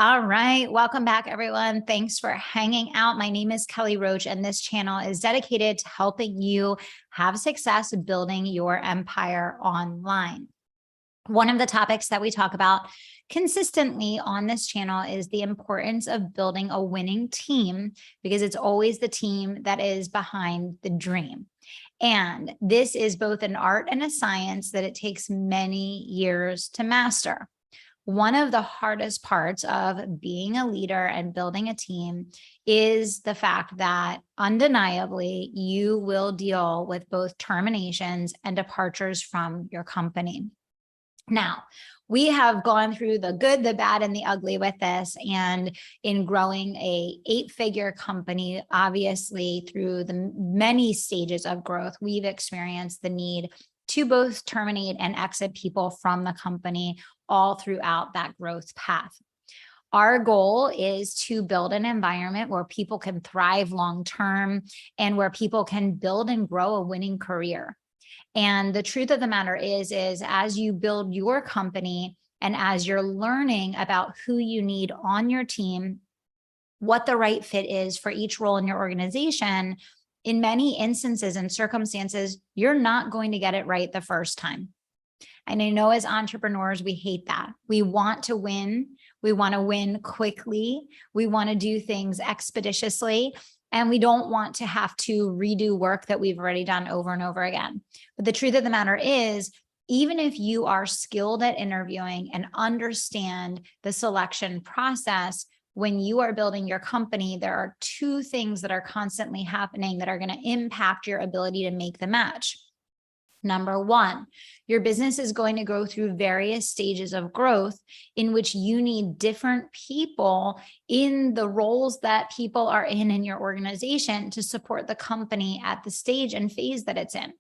All right. Welcome back, everyone. Thanks for hanging out. My name is Kelly Roach, and this channel is dedicated to helping you have success building your empire online. One of the topics that we talk about consistently on this channel is the importance of building a winning team, because it's always the team that is behind the dream. And this is both an art and a science that it takes many years to master. One of the hardest parts of being a leader and building a team is the fact that undeniably you will deal with both terminations and departures from your company. Now, we have gone through the good, the bad, and the ugly with this. And in growing a 8-figure company, obviously through the many stages of growth, we've experienced the need to both terminate and exit people from the company all throughout that growth path. Our goal is to build an environment where people can thrive long-term and where people can build and grow a winning career. And the truth of the matter is as you build your company and as you're learning about who you need on your team, what the right fit is for each role in your organization, in many instances and circumstances, you're not going to get it right the first time. And I know as entrepreneurs, we hate that. We want to win. We want to win quickly. We want to do things expeditiously. And we don't want to have to redo work that we've already done over and over again. But the truth of the matter is, even if you are skilled at interviewing and understand the selection process, when you are building your company, there are 2 things that are constantly happening that are going to impact your ability to make the match. Number 1, your business is going to go through various stages of growth in which you need different people in the roles that people are in your organization to support the company at the stage and phase that it's in.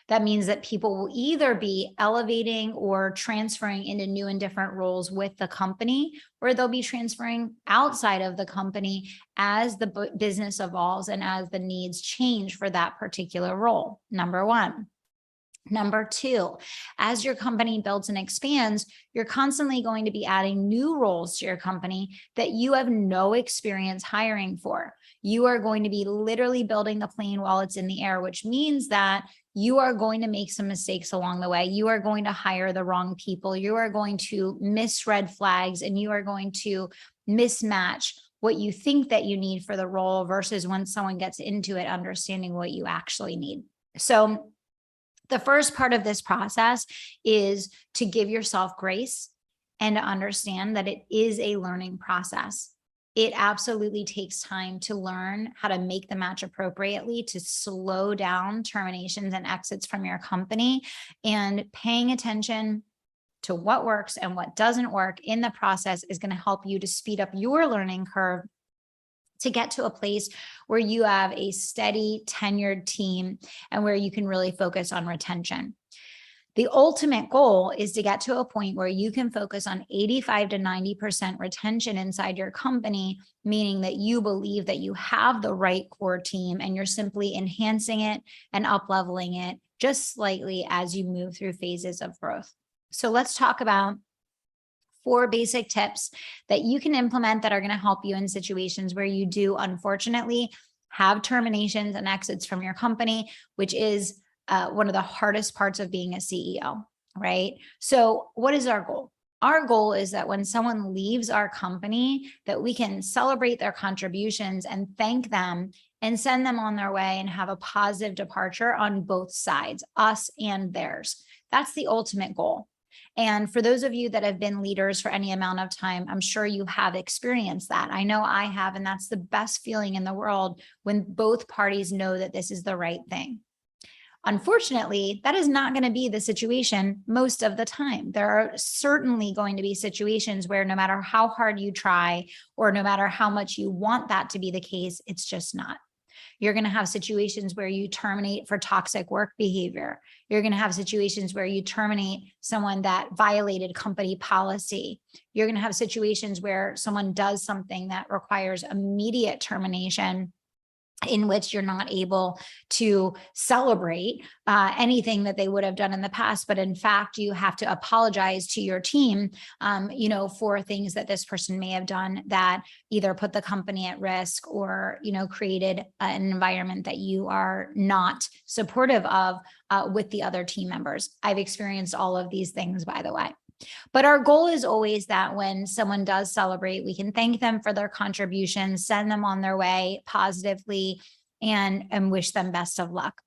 That means that people will either be elevating or transferring into new and different roles with the company, or they'll be transferring outside of the company as the business evolves and as the needs change for that particular role. Number 1. Number 2, as your company builds and expands, you're constantly going to be adding new roles to your company that you have no experience hiring for. You are going to be literally building the plane while it's in the air, which means that you are going to make some mistakes along the way. You are going to hire the wrong people. You are going to miss red flags, and you are going to mismatch what you think that you need for the role versus when someone gets into it, understanding what you actually need. So the first part of this process is to give yourself grace and to understand that it is a learning process. It absolutely takes time to learn how to make the match appropriately, to slow down terminations and exits from your company, and paying attention to what works and what doesn't work in the process is going to help you to speed up your learning curve to get to a place where you have a steady, tenured team and where you can really focus on retention. The ultimate goal is to get to a point where you can focus on 85 to 90% retention inside your company, meaning that you believe that you have the right core team and you're simply enhancing it and up-leveling it just slightly as you move through phases of growth. So let's talk about 4 basic tips that you can implement that are going to help you in situations where you do, unfortunately, have terminations and exits from your company, which is one of the hardest parts of being a CEO, right? So what is our goal? Our goal is that when someone leaves our company, that we can celebrate their contributions and thank them and send them on their way and have a positive departure on both sides, us and theirs. That's the ultimate goal. And for those of you that have been leaders for any amount of time, I'm sure you have experienced that. I know I have, and that's the best feeling in the world when both parties know that this is the right thing. Unfortunately, that is not going to be the situation most of the time. There are certainly going to be situations where no matter how hard you try, or no matter how much you want that to be the case, it's just not. You're going to have situations where you terminate for toxic work behavior. You're going to have situations where you terminate someone that violated company policy. You're going to have situations where someone does something that requires immediate termination in which you're not able to celebrate anything that they would have done in the past, but in fact, you have to apologize to your team, for things that this person may have done that either put the company at risk or, created an environment that you are not supportive of with the other team members. I've experienced all of these things, by the way. But our goal is always that when someone does celebrate, we can thank them for their contributions, send them on their way positively, and wish them best of luck.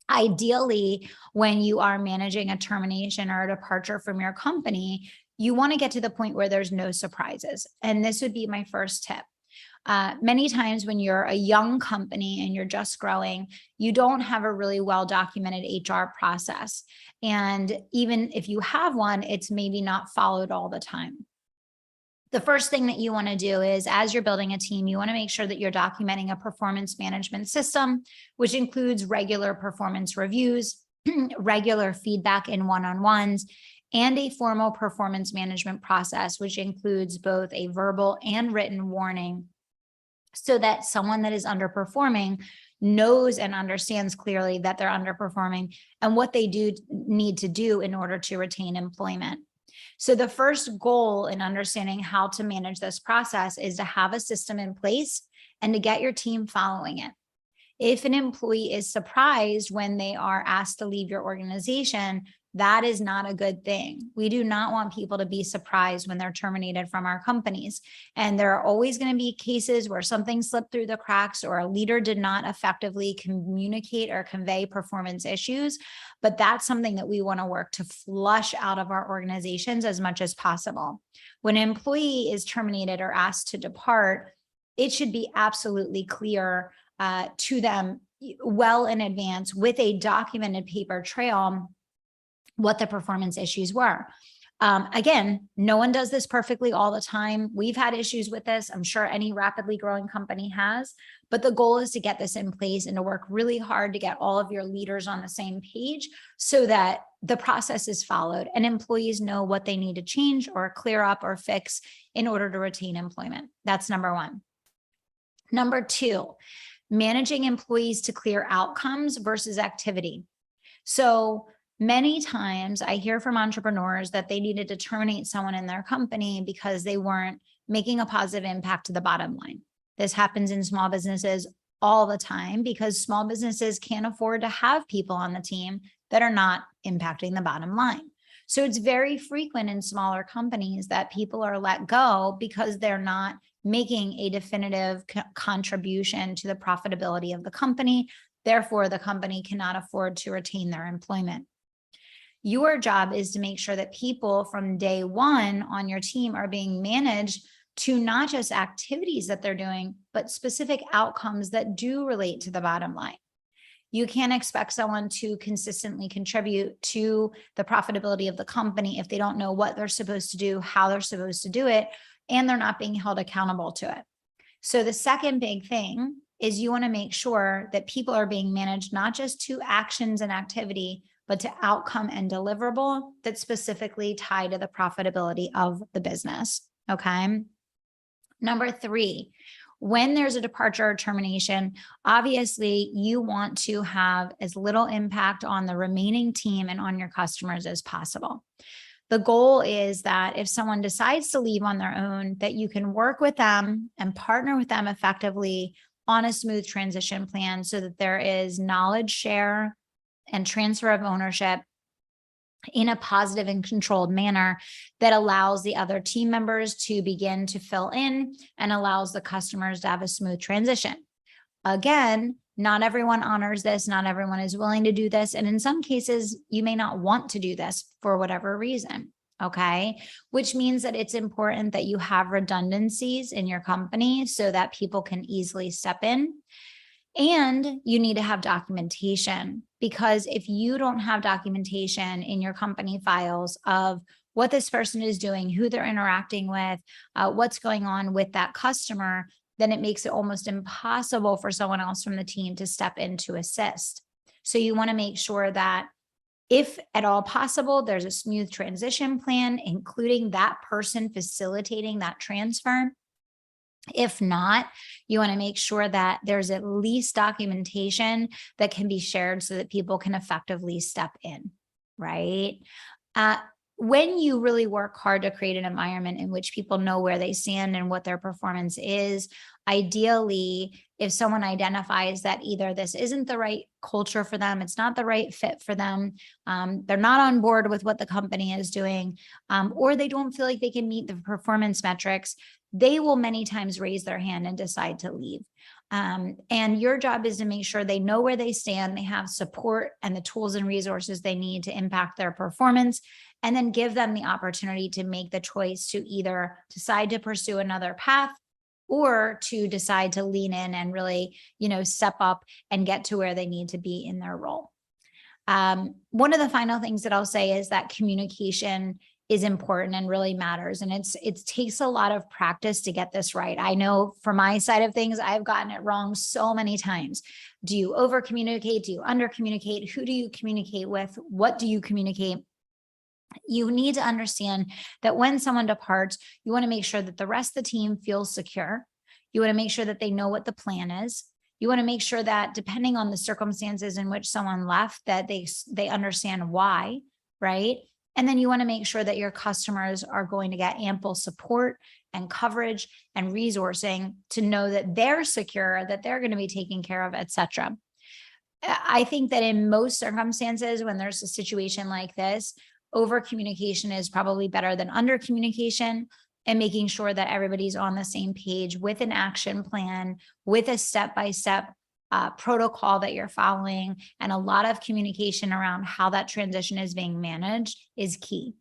Ideally, when you are managing a termination or a departure from your company, you want to get to the point where there's no surprises. And this would be my first tip. Many times when you're a young company and you're just growing, you don't have a really well-documented HR process. And even if you have one, it's maybe not followed all the time. The first thing that you want to do is, as you're building a team, you want to make sure that you're documenting a performance management system, which includes regular performance reviews, regular feedback in one-on-ones, and a formal performance management process, which includes both a verbal and written warning, so that someone that is underperforming knows and understands clearly that they're underperforming and what they do need to do in order to retain employment. So the first goal in understanding how to manage this process is to have a system in place and to get your team following it. If an employee is surprised when they are asked to leave your organization, that is not a good thing. We do not want people to be surprised when they're terminated from our companies. And there are always going to be cases where something slipped through the cracks or a leader did not effectively communicate or convey performance issues. But that's something that we want to work to flush out of our organizations as much as possible. When an employee is terminated or asked to depart, it should be absolutely clear to them well in advance with a documented paper trail what the performance issues were. Again, no one does this perfectly all the time. We've had issues with this. I'm sure any rapidly growing company has, but the goal is to get this in place and to work really hard to get all of your leaders on the same page so that the process is followed and employees know what they need to change or clear up or fix in order to retain employment. That's number one. Number two, managing employees to clear outcomes versus activity. So many times I hear from entrepreneurs that they needed to terminate someone in their company because they weren't making a positive impact to the bottom line. This happens in small businesses all the time because small businesses can't afford to have people on the team that are not impacting the bottom line. So it's very frequent in smaller companies that people are let go because they're not making a definitive contribution to the profitability of the company. Therefore, the company cannot afford to retain their employment. Your job is to make sure that people from day one on your team are being managed to not just activities that they're doing, but specific outcomes that do relate to the bottom line. You can't expect someone to consistently contribute to the profitability of the company if they don't know what they're supposed to do, how they're supposed to do it, and they're not being held accountable to it. So the second big thing is you want to make sure that people are being managed not just to actions and activity, but to outcome and deliverable that's specifically tied to the profitability of the business. Okay. Number three, when there's a departure or termination, obviously you want to have as little impact on the remaining team and on your customers as possible. The goal is that if someone decides to leave on their own, that you can work with them and partner with them effectively on a smooth transition plan so that there is knowledge share and transfer of ownership in a positive and controlled manner that allows the other team members to begin to fill in and allows the customers to have a smooth transition. Again, not everyone honors this. Not everyone is willing to do this. And in some cases, you may not want to do this for whatever reason. Okay. Which means that it's important that you have redundancies in your company so that people can easily step in. And you need to have documentation, because if you don't have documentation in your company files of what this person is doing, who they're interacting with, what's going on with that customer, then it makes it almost impossible for someone else from the team to step in to assist. So you want to make sure that if at all possible, there's a smooth transition plan, including that person facilitating that transfer. If not, you want to make sure that there's at least documentation that can be shared so that people can effectively step in, right? Uh, when you really work hard to create an environment in which people know where they stand and what their performance is, ideally, if someone identifies that either this isn't the right culture for them, it's not the right fit for them, they're not on board with what the company is doing, or they don't feel like they can meet the performance metrics, they will many times raise their hand and decide to leave. And your job is to make sure they know where they stand, they have support and the tools and resources they need to impact their performance, and then give them the opportunity to make the choice to either decide to pursue another path or to decide to lean in and really, step up and get to where they need to be in their role. One of the final things that I'll say is that communication is important and really matters. And it takes a lot of practice to get this right. I know for my side of things, I've gotten it wrong so many times. Do you over communicate? Do you under communicate? Who do you communicate with? What do you communicate? You need to understand that when someone departs, you want to make sure that the rest of the team feels secure. You want to make sure that they know what the plan is. You want to make sure that depending on the circumstances in which someone left, that they understand why, right? And then you want to make sure that your customers are going to get ample support and coverage and resourcing to know that they're secure, that they're going to be taken care of, et cetera. I think that in most circumstances, when there's a situation like this, over communication is probably better than under communication, and making sure that everybody's on the same page with an action plan, with a step-by-step protocol that you're following, and a lot of communication around how that transition is being managed is key.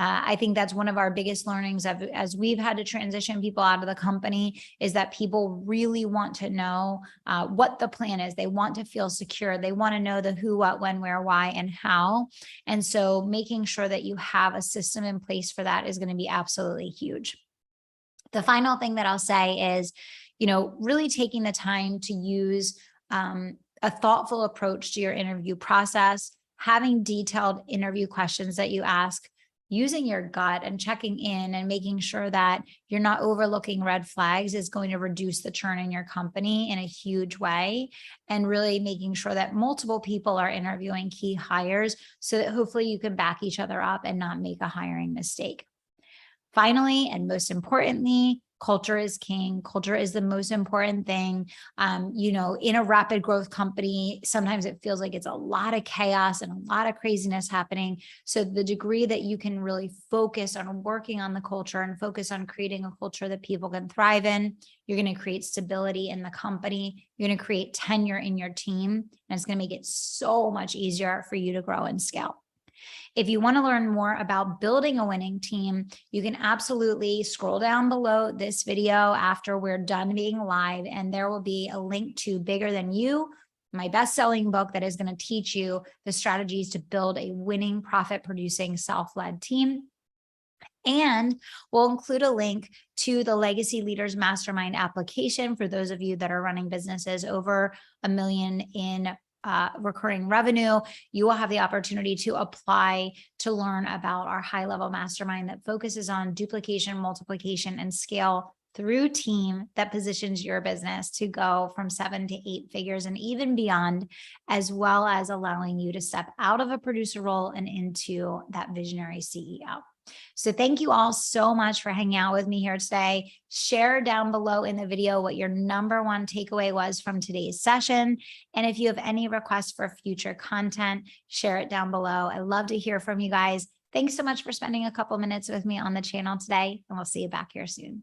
I think that's one of our biggest learnings as we've had to transition people out of the company, is that people really want to know what the plan is. They want to feel secure. They want to know the who, what, when, where, why, and how. And so making sure that you have a system in place for that is going to be absolutely huge. The final thing that I'll say is, really taking the time to use a thoughtful approach to your interview process, having detailed interview questions that you ask, using your gut and checking in and making sure that you're not overlooking red flags is going to reduce the churn in your company in a huge way. And really making sure that multiple people are interviewing key hires so that hopefully you can back each other up and not make a hiring mistake. Finally, and most importantly, culture is king. Culture is the most important thing. In a rapid growth company, sometimes it feels like it's a lot of chaos and a lot of craziness happening. So the degree that you can really focus on working on the culture and focus on creating a culture that people can thrive in, you're going to create stability in the company. You're going to create tenure in your team, and it's going to make it so much easier for you to grow and scale. If you want to learn more about building a winning team, you can absolutely scroll down below this video after we're done being live, and there will be a link to Bigger Than You, my best-selling book that is going to teach you the strategies to build a winning, profit-producing, self-led team. And we'll include a link to the Legacy Leaders Mastermind application for those of you that are running businesses over $1 million in recurring revenue. You will have the opportunity to apply to learn about our high-level mastermind that focuses on duplication, multiplication, and scale through team that positions your business to go from 7 to 8 figures and even beyond, as well as allowing you to step out of a producer role and into that visionary CEO. So thank you all so much for hanging out with me here today. Share down below in the video what your number one takeaway was from today's session. And if you have any requests for future content, share it down below. I love to hear from you guys. Thanks so much for spending a couple minutes with me on the channel today, and we'll see you back here soon.